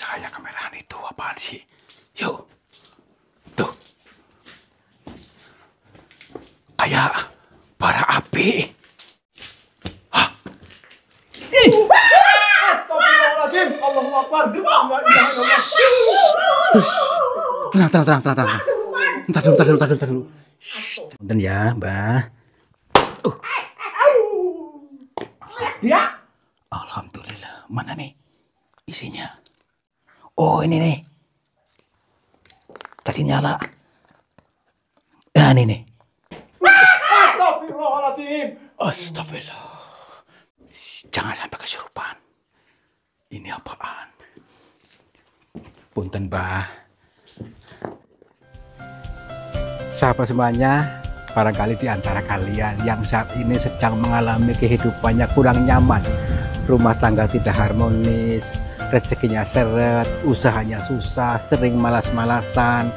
cahaya kemerahan itu apaan sih? Yuk. Tuh. Kayak bara api. Hah? Astagfirullahaladzim. Allahu Akbar. Tenang. Entar dulu. Bentar ya, Mbah. Dia. Alhamdulillah. Mana nih isinya? Oh, ini nih. Tadi nyala. Ini nih. Astagfirullahaladzim. Astagfirullah. Jangan sampai kesurupan. Ini apaan? Punten, Mbah. Sahabat semuanya, barangkali di antara kalian yang saat ini sedang mengalami kehidupannya kurang nyaman, rumah tangga tidak harmonis, rezekinya seret, usahanya susah, sering malas-malasan,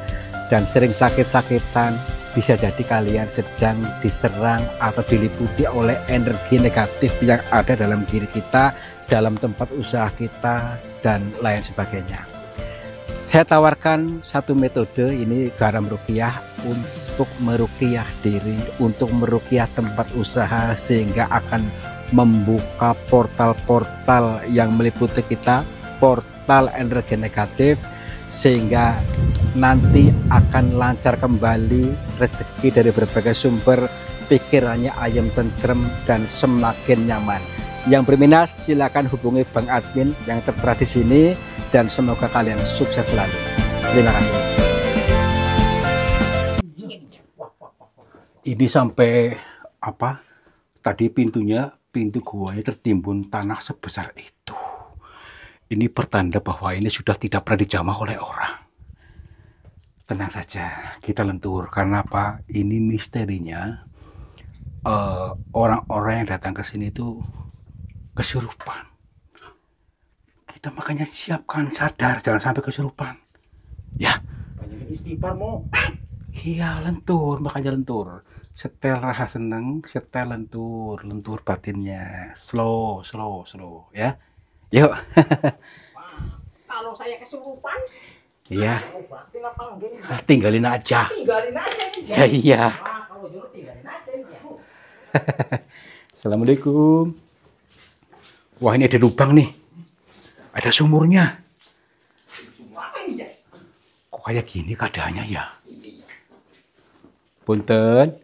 dan sering sakit-sakitan, bisa jadi kalian sedang diserang atau diliputi oleh energi negatif yang ada dalam diri kita, dalam tempat usaha kita, dan lain sebagainya. Saya tawarkan satu metode, ini garam ruqyah, untuk meruqyah diri, untuk meruqyah tempat usaha, sehingga akan membuka portal-portal yang meliputi kita, portal energi negatif, sehingga nanti akan lancar kembali rezeki dari berbagai sumber, pikirannya ayam tentrem dan semakin nyaman. Yang berminat silakan hubungi Bang Admin yang tertera di sini, dan semoga kalian sukses selalu. Terima kasih. Ini sampai apa? Tadi pintu guanya tertimbun tanah sebesar itu. Ini pertanda bahwa ini sudah tidak pernah dijamah oleh orang. Tenang saja, kita lentur. Karena apa? Ini misterinya orang-orang yang datang ke sini itu kesurupan. Kita makanya siapkan, sadar, jangan sampai kesurupan. Ya. Banyak istighfar mo. Iya, lentur, makanya lentur. Setel rasa seneng, setel lentur batinnya. Slow, ya. Yuk. Kalau saya kesurupan, iya. Tinggalin aja. Ya, iya. Kalau nyuruh tinggalin aja. Assalamualaikum. Wah, ini ada lubang nih. Ada sumurnya. Kok kayak gini keadaannya ya? Punten.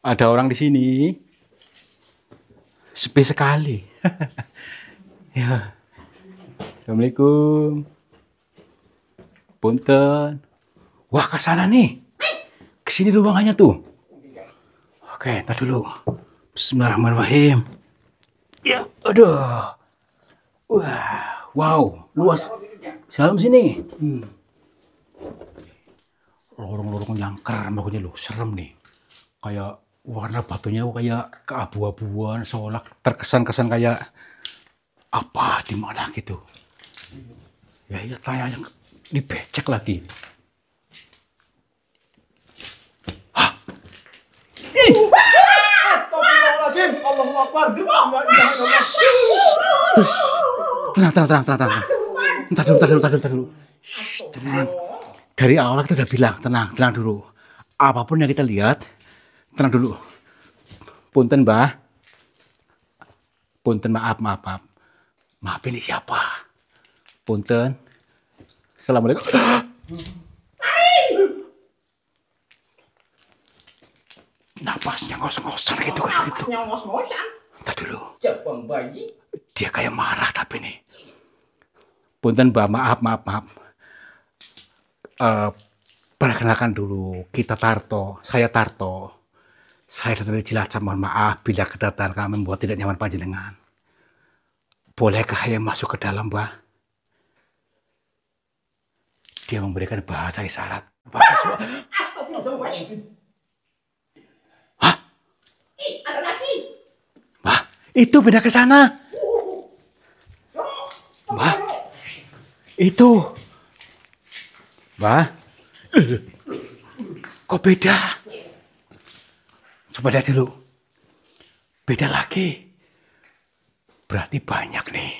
Ada orang di sini. Sepi sekali. Ya. Assalamualaikum. Punten. Wah, ke sana nih. Ke sini ruangannya tuh. Oke, entar dulu. Bismillahirrahmanirrahim. Ya, aduh. Wah, wow, luas. Salam sini. Lorong-lorong yang keren, makanya lu serem nih. Kayak warna batunya kayak keabu-abuan, seolah terkesan-kesan kayak apa di mana gitu. Ya, tanya yang dibecek lagi. Hah? Astagfirullahaladzim. Allahu Akbar. Tenang. Entar dulu. Shh, tenang. Dari awal kita udah bilang, tenang dulu. Apapun yang kita lihat, tenang dulu. Punten, Mbah. Punten, maaf. Maaf, ini siapa? Punten. Assalamualaikum. Napasnya ngos-ngosan gitu. Entar dulu. Jabang bayi. Dia kayak marah tapi nih. Punten, Mbak, maaf. Perkenalkan dulu, saya Tarto. Saya dari Cilacap, mohon maaf bila kedatangan kami membuat tidak nyaman panjenengan. Bolehkah saya masuk ke dalam, Mbak? Dia memberikan bahasa isyarat. Hah? Ada lagi. Mbak, itu beda ke sana. Mbak, itu. Mbak, kok beda? Coba lihat dulu. Beda lagi. Berarti banyak nih.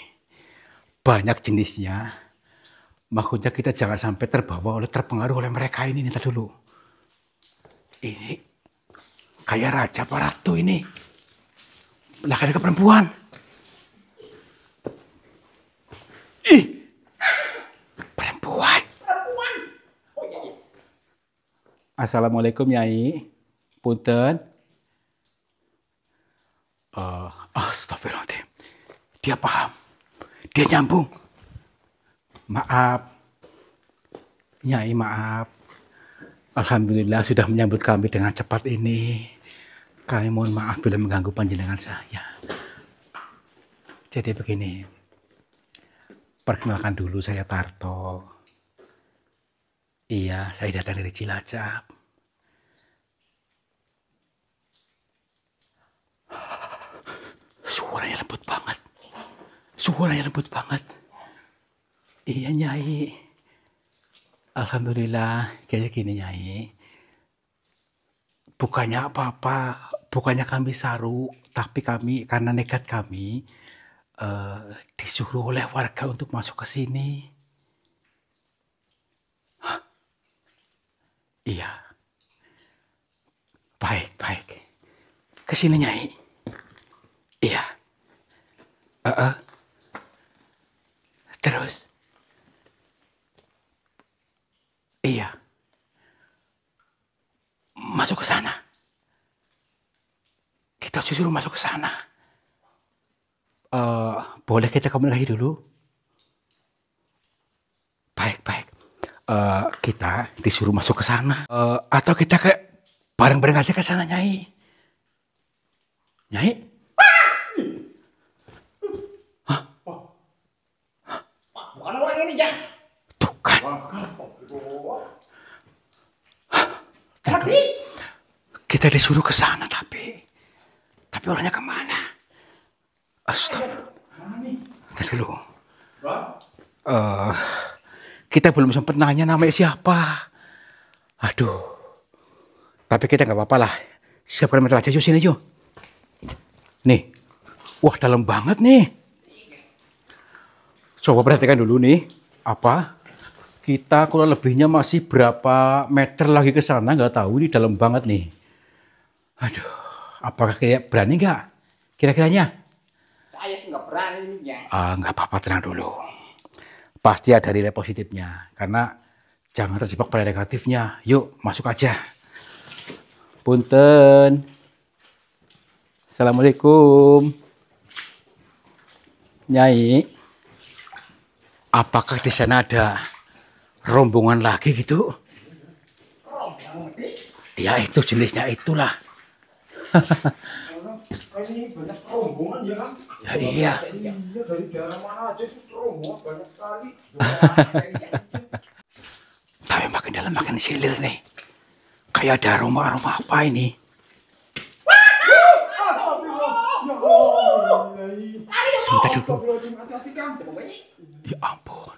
Banyak jenisnya. Maksudnya kita jangan sampai terpengaruh oleh mereka ini. Ntar dulu. Ini kayak raja apa ratu ini. Lah kan ke perempuan. Ih, perempuan. Oh iya. Assalamualaikum Nyai. Punten. Astagfirullahaladzim. Dia paham. Dia nyambung. Maaf. Nyai maaf. Alhamdulillah sudah menyambut kami dengan cepat ini. Kami mohon maaf bila mengganggu panjenengan saya. Jadi begini. Perkenalkan dulu saya Tarto. Iya, saya datang dari Cilacap. Suaranya lembut banget. Suaranya lembut banget. Iya Nyai. Alhamdulillah kayak gini Nyai. Bukannya apa-apa, bukannya kami saru, tapi kami karena nekat kami disuruh oleh warga untuk masuk ke sini. Hah? Iya. Baik. Ke sini Nyai. Iya. Terus? Iya. Masuk ke sana. Kita disuruh masuk ke sana. Boleh kita komunikasi dulu? Baik. Kita disuruh masuk ke sana. Atau kita bareng-bareng aja ke sana, Nyai. Nyai? Hah? Bukan orang ini ya. Tuh kan. Tapi Kita disuruh ke sana tapi orangnya kemana? Astagfirullah. Tadi dulu. Kita belum sempat nanya namanya siapa. Aduh. Tapi kita nggak apa-apa lah. Siapkan mental aja, yuk sini yuk. Nih. Wah dalam banget nih. Coba perhatikan dulu nih. Apa? Kita kurang lebihnya masih berapa meter lagi ke sana, nggak tahu, ini dalam banget nih. Aduh, apakah kayak berani nggak? Kira-kiranya? saya sih nggak berani ya. Nggak apa-apa, tenang dulu. Pasti ada nilai positifnya, karena jangan terjebak pada negatifnya. Yuk, masuk aja. Punten. Assalamualaikum. Nyai, apakah di sana ada rombongan lagi gitu? Ya itu jenisnya itulah. Ini banyak rombongan ya kan? Ya iya. Iya dari daerah mana aja itu rombongan banyak sekali. Tapi makin dalam makin silir nih. Kayak ada aroma-aroma apa ini? Sebentar dulu. Ya ampun.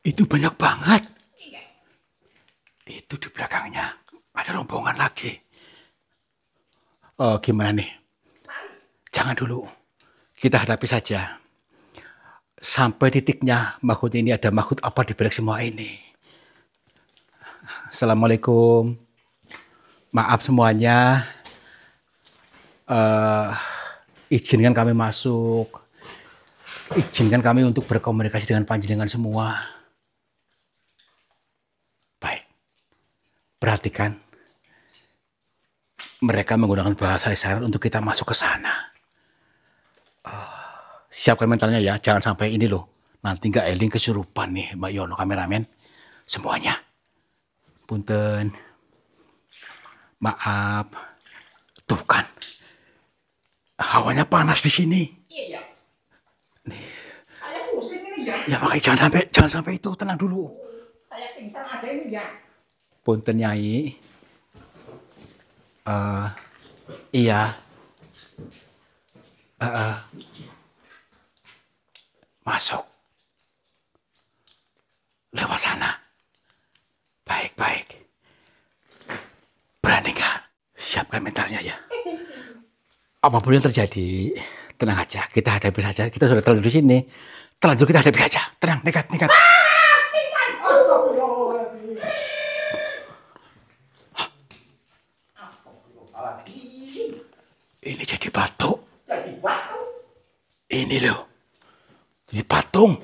Itu banyak banget. Itu di belakangnya ada rombongan lagi. Gimana nih? Jangan dulu. Kita hadapi saja. Sampai titiknya makhluk ini ada makhluk apa di balik semua ini. Assalamualaikum. Maaf semuanya. Izinkan kami masuk. Izinkan kami untuk berkomunikasi dengan panjenengan semua. Baik. Perhatikan. Mereka menggunakan bahasa isyarat untuk kita masuk ke sana. Siapkan mentalnya ya. Jangan sampai ini loh. Nanti nggak eling kesurupan nih Mbak Yono kameramen. Semuanya. Punten. Maaf. Tuh kan. Hawanya panas di sini. Iya. Nih. Saya pusing ini ya. Ya makanya jangan sampai itu, tenang dulu. Saya pingsan ada ini ya. Punten Nyai. Iya. Masuk. Lewat sana. Baik. Berani nggak? Siapkan mentalnya ya. Apapun yang terjadi, tenang aja. Kita hadapi saja. Kita sudah terlanjur di sini. Terlanjur kita hadapi aja. Tenang, nekat. Pingsan Ini loh, ini patung.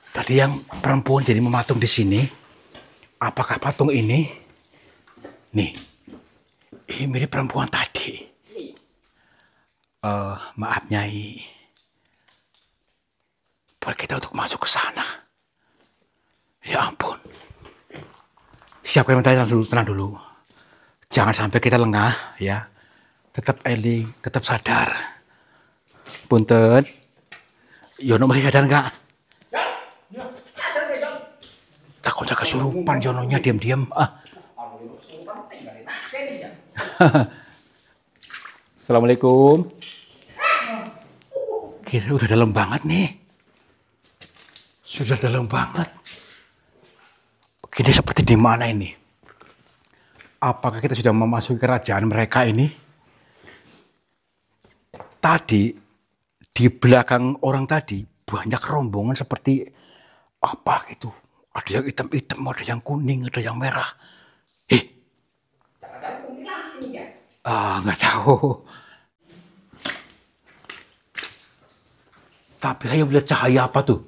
Tadi yang perempuan jadi mematung di sini. Apakah patung ini? Nih, ini mirip perempuan tadi. Maaf Nyai. Boleh kita untuk masuk ke sana? Ya ampun. Siapa yang tenang dulu. Jangan sampai kita lengah, ya. Tetap eling, tetap sadar. Punten. Yono masih sadar nggak? Ya, sadar deh, Jon. Takutnya kesurupan Yononya diam-diam. Assalamualaikum. Kita udah dalam banget nih. Sudah dalam banget. Kita seperti di mana ini? Apakah kita sudah memasuki kerajaan mereka ini? Tadi di belakang orang tadi banyak rombongan seperti apa gitu. Ada yang hitam-hitam, ada yang kuning, ada yang merah. Jangan-jangan kuntilanak ini ya? Nggak tahu. Tapi saya melihat cahaya apa tuh?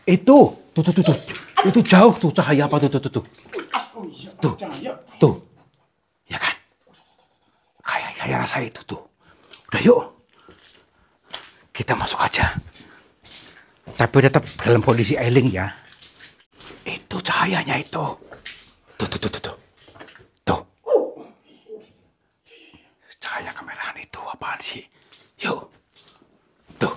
Tuh. Itu jauh tuh cahaya apa tuh? Oh iya, Tuh. cahaya. Tuh. Ya kan? Kayak saya rasa itu tuh. Udah yuk. Kita masuk aja. Tapi tetap dalam kondisi eling ya. Itu cahayanya itu. Tuh. Tuh. Cahaya kemerahan itu apaan sih? Yuk. Tuh.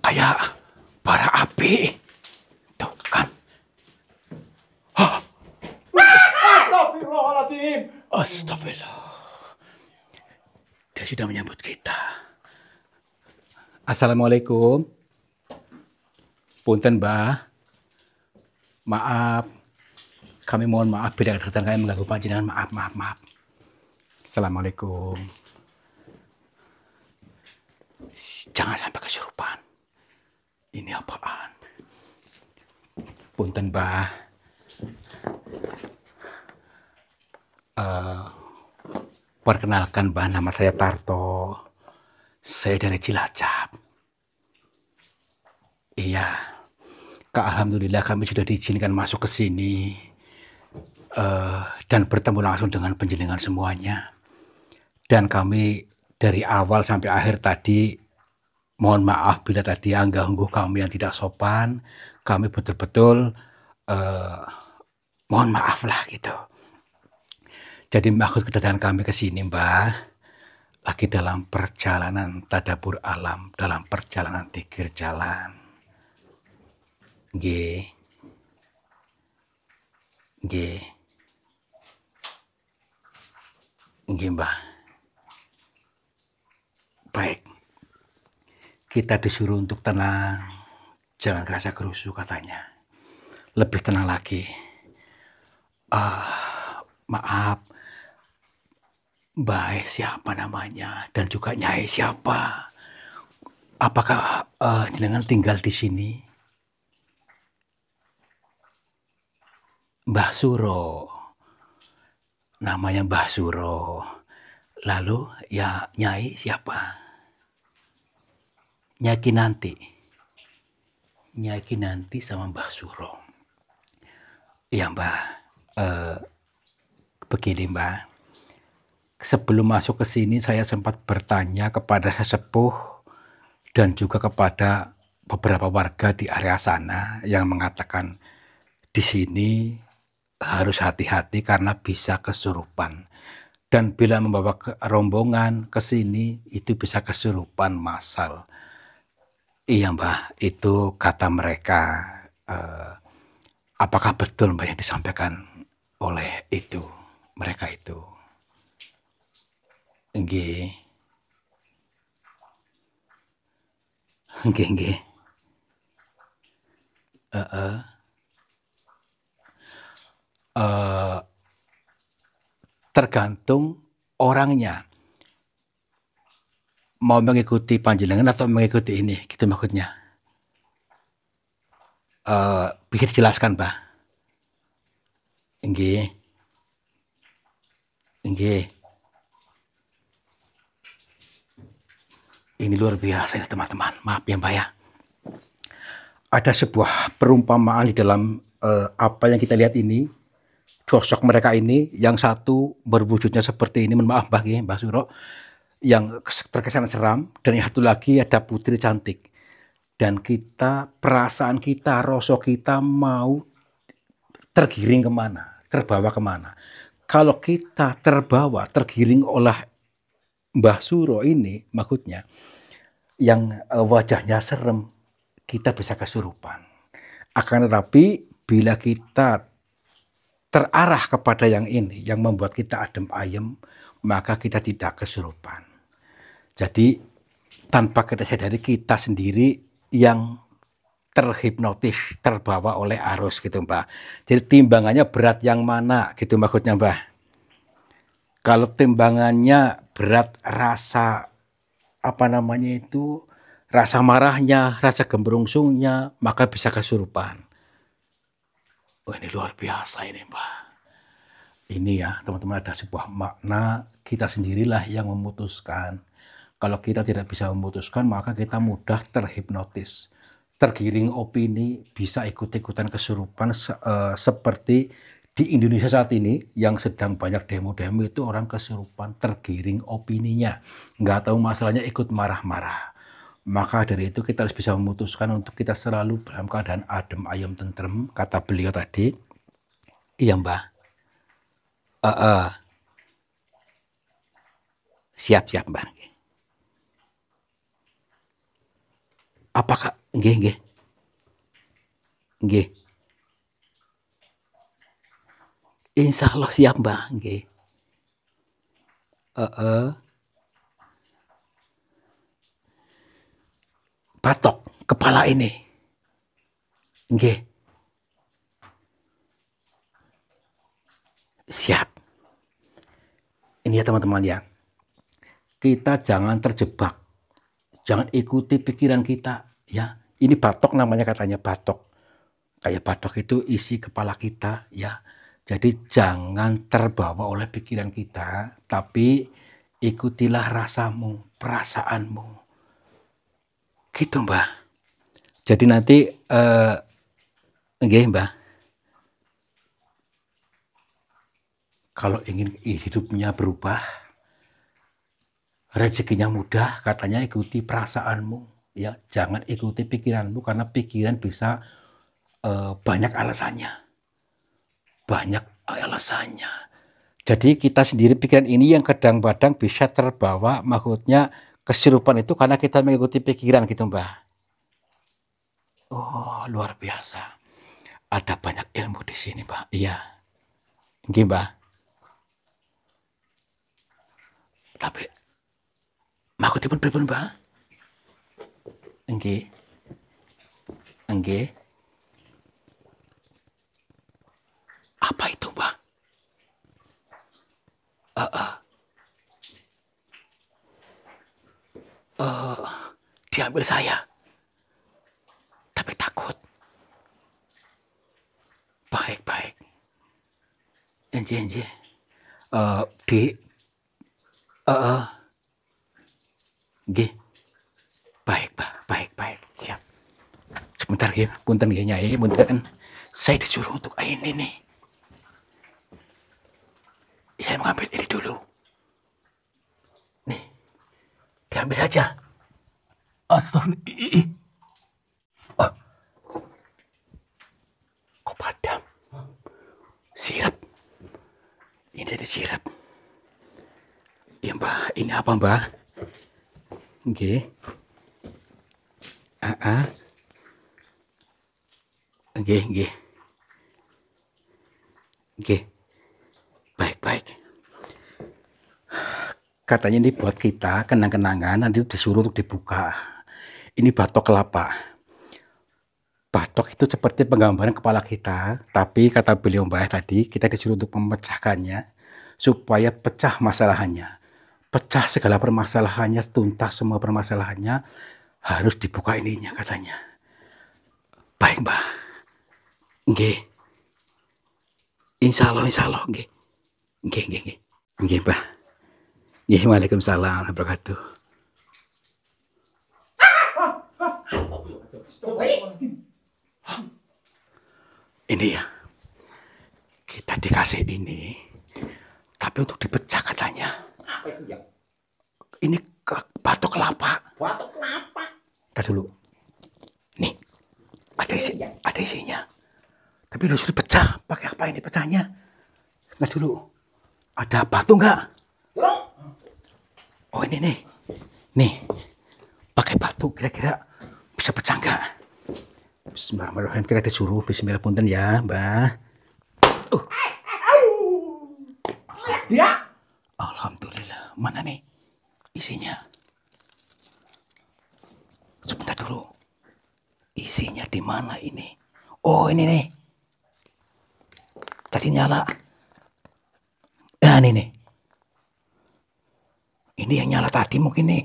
Kayak bara api. Tuh kan. Astagfirullahaladzim. Astagfirullah. Dia sudah menyambut kita. Assalamualaikum. Punten, Mbah. Maaf. Kami mohon maaf bila kedatangan kami mengganggu panjenengan. Maaf. Assalamualaikum. Jangan sampai kesurupan. Ini apaan? Punten, Mbah. Perkenalkan, Mbah, nama saya Tarto. Saya dari Cilacap. Iya. Kak, alhamdulillah kami sudah diizinkan masuk ke sini. Dan bertemu langsung dengan panjenengan semuanya. Dan kami dari awal sampai akhir tadi, mohon maaf bila tadi anggah-ungguh kami yang tidak sopan. Kami betul-betul mohon maaf lah gitu. Jadi maksud kedatangan kami ke sini, Mbah, lagi dalam perjalanan tadabur alam, dalam perjalanan tikir jalan. Nggih, Mbah. Baik. Kita disuruh untuk tenang, jangan kerasa kerusuh katanya. Lebih tenang lagi. Maaf, Mbah siapa namanya dan juga Nyai siapa? Apakah jenengan tinggal di sini? Mbah Suro. Namanya Mbah Suro. Lalu ya Nyai siapa? Nyai Kinanti sama Mbah Suro. Iya, Mbah. Begini, Mbah. Sebelum masuk ke sini saya sempat bertanya kepada sesepuh dan juga kepada beberapa warga di area sana yang mengatakan di sini harus hati-hati karena bisa kesurupan. Dan bila membawa rombongan ke sini itu bisa kesurupan massal. Iya, Mbah, itu kata mereka. Apakah betul, Mbah, yang disampaikan oleh mereka itu? Nggih. Tergantung orangnya. Mau mengikuti panjenengan atau mengikuti ini, gitu maksudnya. Bisa dijelaskan, Mbah? Nggih. Ini luar biasa ya teman-teman. Maaf ya Mbak ya. Ada sebuah perumpamaan di dalam apa yang kita lihat ini. Sosok mereka ini, yang satu berwujudnya seperti ini, maaf Mbak Suro, yang terkesan seram, dan yang satu lagi ada putri cantik. Dan kita, perasaan kita, rasa kita mau tergiring kemana, terbawa kemana. Kalau kita terbawa, tergiring oleh Mbah Suro ini, maksudnya, yang wajahnya serem, kita bisa kesurupan. Akan tetapi, bila kita terarah kepada yang ini, yang membuat kita adem ayem, maka kita tidak kesurupan. Jadi, tanpa kita sadari, kita sendiri yang terhipnotis, terbawa oleh arus gitu Mbak. Jadi timbangannya berat yang mana gitu maksudnya Mbak. Kalau timbangannya berat rasa rasa marahnya, rasa gembrungsungnya, maka bisa kesurupan. Oh, ini luar biasa ini Mbak. Ini ya teman-teman, ada sebuah makna, kita sendirilah yang memutuskan. Kalau kita tidak bisa memutuskan, maka kita mudah terhipnotis, tergiring opini, bisa ikut-ikutan kesurupan, seperti di Indonesia saat ini yang sedang banyak demo-demo itu orang kesurupan, tergiring opininya, nggak tahu masalahnya, ikut marah-marah. Maka dari itu kita harus bisa memutuskan untuk kita selalu dalam keadaan adem, ayem, tentrem, kata beliau tadi. Iya Mbak. Siap-siap Mbak. Apakah nggih. Insya Allah siap Mbak. Nggih. Batok kepala ini. Nggih. Siap. Ini ya teman-teman ya. Kita jangan terjebak. Jangan ikuti pikiran kita ya. Ini batok namanya, katanya batok. Kayak batok itu isi kepala kita ya. Jadi jangan terbawa oleh pikiran kita, tapi ikutilah rasamu, perasaanmu. Gitu Mbak. Jadi nanti nggih Mbak. Kalau ingin hidupnya berubah, rezekinya mudah, katanya ikuti perasaanmu ya. Jangan ikuti pikiranmu, karena pikiran bisa banyak alasannya. Jadi kita sendiri, pikiran ini yang kadang-kadang bisa terbawa, maksudnya kesurupan itu karena kita mengikuti pikiran gitu Mbak. Oh, luar biasa. Ada banyak ilmu di sini Mbak. Iya. Nggih Mbak. Tapi maksudipun pripun Mbak? Nggih. Apa itu Mbak? Diambil saya, tapi takut. Baik. Enje. Nggih. Baik. Siap. Sebentar ya, punten nggih Nyai, punten. Saya disuruh untuk ini nih. Saya mengambil ini dulu. Nih, diambil saja. Astagfirullah. Kok padam? Sirap. Ini ada sirap. Ya Mbak, ini apa Mbak? Nggih. Nggih. Baik. Katanya ini buat kita kenang-kenangan, nanti disuruh untuk dibuka. Ini batok kelapa. Batok itu seperti penggambaran kepala kita, tapi kata beliau Mbak tadi, kita disuruh untuk memecahkannya supaya pecah masalahnya. Pecah segala permasalahannya, tuntas semua permasalahannya, harus dibuka ininya katanya. Baik Mbak. Nggih. Insya Allah nggih. Nggih Mbak. Waalaikumsalam warahmatullahi wabarakatuh. Ini ya, kita dikasih ini, tapi untuk dipecah katanya. Apa itu ya? Ini batok kelapa. Batok kelapa. Kita dulu. Nih, ada isinya. Tapi harus dipecah. Pakai apa ini pecahnya? Kita dulu. Ada batu nggak? Oh ini nih. Nih, pakai batu kira-kira bisa pecah nggak? Bismillahirrahmanirrahim. Kita disuruh bismillah punten ya, Mbah. Dia. Alhamdulillah. Mana nih isinya? Sebentar dulu. Isinya di mana ini? Oh, ini nih. Tadi nyala. Ya, ini nih. Ini yang nyala tadi mungkin nih.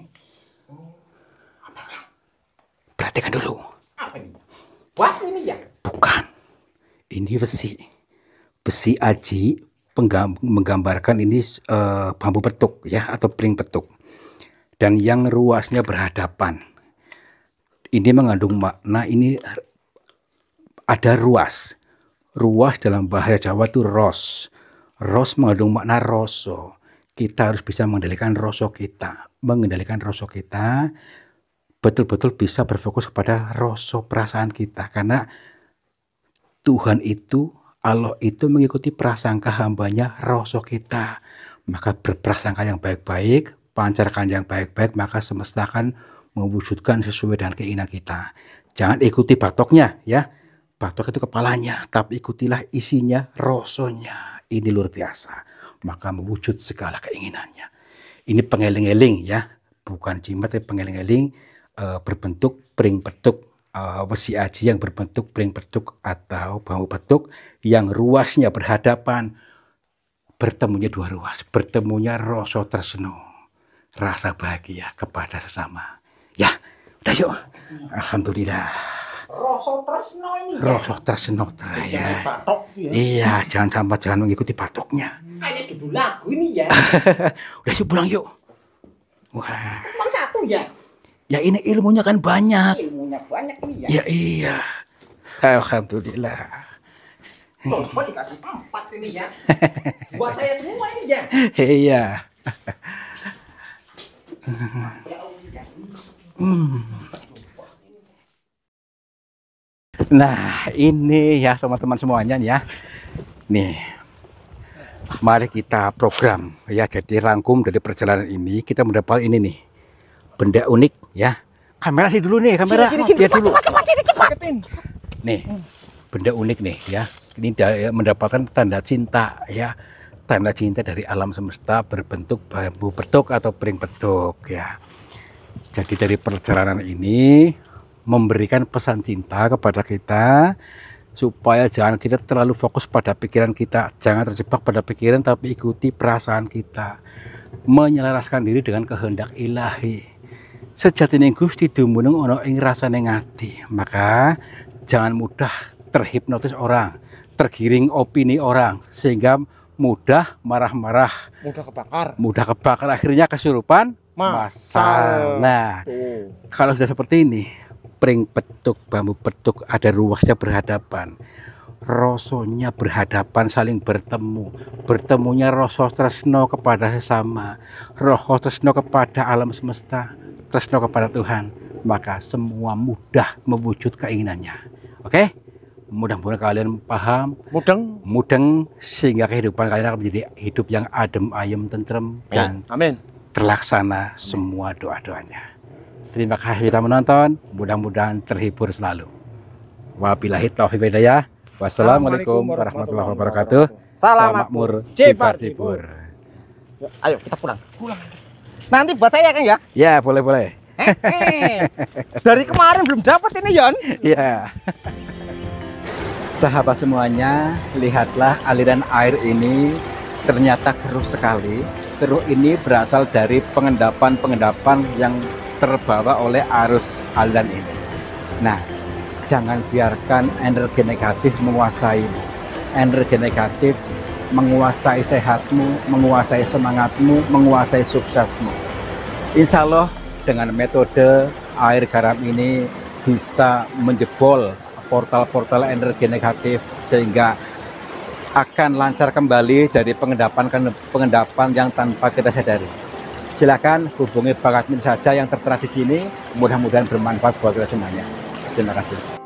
Perhatikan dulu. Apa ini? Batu ini ya? Bukan. Ini besi. Besi aji menggambarkan ini bambu petuk ya atau pring petuk. Dan yang ruasnya berhadapan. Ini mengandung makna ini ada ruas. Ruas dalam bahasa Jawa itu ros. Ros mengandung makna roso. Kita harus bisa mengendalikan roso kita. Mengendalikan roso kita betul-betul bisa berfokus kepada roso perasaan kita. Karena Tuhan itu, Allah itu mengikuti prasangka hambanya roso kita. Maka berprasangka yang baik-baik, pancarkan yang baik-baik, maka semesta akan mewujudkan sesuai dengan keinginan kita. Jangan ikuti batoknya ya. Batok itu kepalanya, tapi ikutilah isinya, rosonya. Ini luar biasa. Maka mewujud segala keinginannya. Ini pengeling-eling ya. Bukan jimat, tapi pengeling-eling berbentuk pring petuk. Besi aji yang berbentuk pring petuk atau bambu petuk yang ruasnya berhadapan. Bertemunya dua ruas. Bertemunya rasa tresno. Rasa bahagia kepada sesama. Ya, udah yuk. Alhamdulillah. Rasa tresno ini ya? Rasa tresno ya. Batok ya? Iya, jangan mengikuti batoknya. Kayak judul lagu ini ya? Udah yuk pulang yuk. Wah. Cuma satu ya? Ya ini ilmunya kan banyak. Ilmunya banyak ini ya? Ya iya. Alhamdulillah. Coba dikasih 4 ini ya? Buat saya semua ini ya? Iya. Nah ini ya teman-teman semuanya ya. Nih, mari kita program ya. Jadi rangkum dari perjalanan ini kita mendapat ini nih, benda unik ya. Kamera sih dulu nih, kamera lihat dulu. Cepat. Nih, benda unik nih ya. Ini mendapatkan tanda cinta ya. Tanda cinta dari alam semesta berbentuk bambu petuk atau pring petuk ya. Jadi dari perjalanan ini memberikan pesan cinta kepada kita supaya jangan kita terlalu fokus pada pikiran kita, jangan terjebak pada pikiran tapi ikuti perasaan kita, menyelaraskan diri dengan kehendak ilahi. Sejatine Gusti dumunung ana ing rasane ngati, maka jangan mudah terhipnotis orang, tergiring opini orang sehingga mudah marah-marah, mudah kebakar akhirnya kesurupan masal. Nah, kalau sudah seperti ini, pring petuk, bambu petuk ada ruasnya berhadapan, rosonya berhadapan saling bertemu, bertemunya rasa tresno kepada sesama, roh tresno kepada alam semesta, tresno kepada Tuhan, maka semua mudah mewujud keinginannya. Oke? Mudah-mudahan kalian paham, mudeng sehingga kehidupan kalian akan menjadi hidup yang adem, ayem, tentrem dan terlaksana semua doa-doanya. Terima kasih sudah menonton, mudah-mudahan terhibur selalu. Wabillahi taufiq wal hidayah. Wassalamualaikum warahmatullahi wabarakatuh. Salam makmur, cipar-cipur. Ayo kita pulang. Nanti buat saya kan ya? Ya, boleh-boleh. Dari kemarin belum dapat ini Yon. Ya. Sahabat semuanya, lihatlah aliran air ini ternyata keruh sekali. Keruh ini berasal dari pengendapan-pengendapan yang terbawa oleh arus aliran ini. Nah, jangan biarkan energi negatif menguasaimu. Energi negatif menguasai sehatmu, menguasai semangatmu, menguasai suksesmu. Insya Allah dengan metode air garam ini bisa menjebol portal-portal energi negatif sehingga akan lancar kembali dari pengendapan yang tanpa kita sadari. Silakan hubungi Bang Admin saja yang tertera di sini. Mudah-mudahan bermanfaat buat kita semuanya. Terima kasih.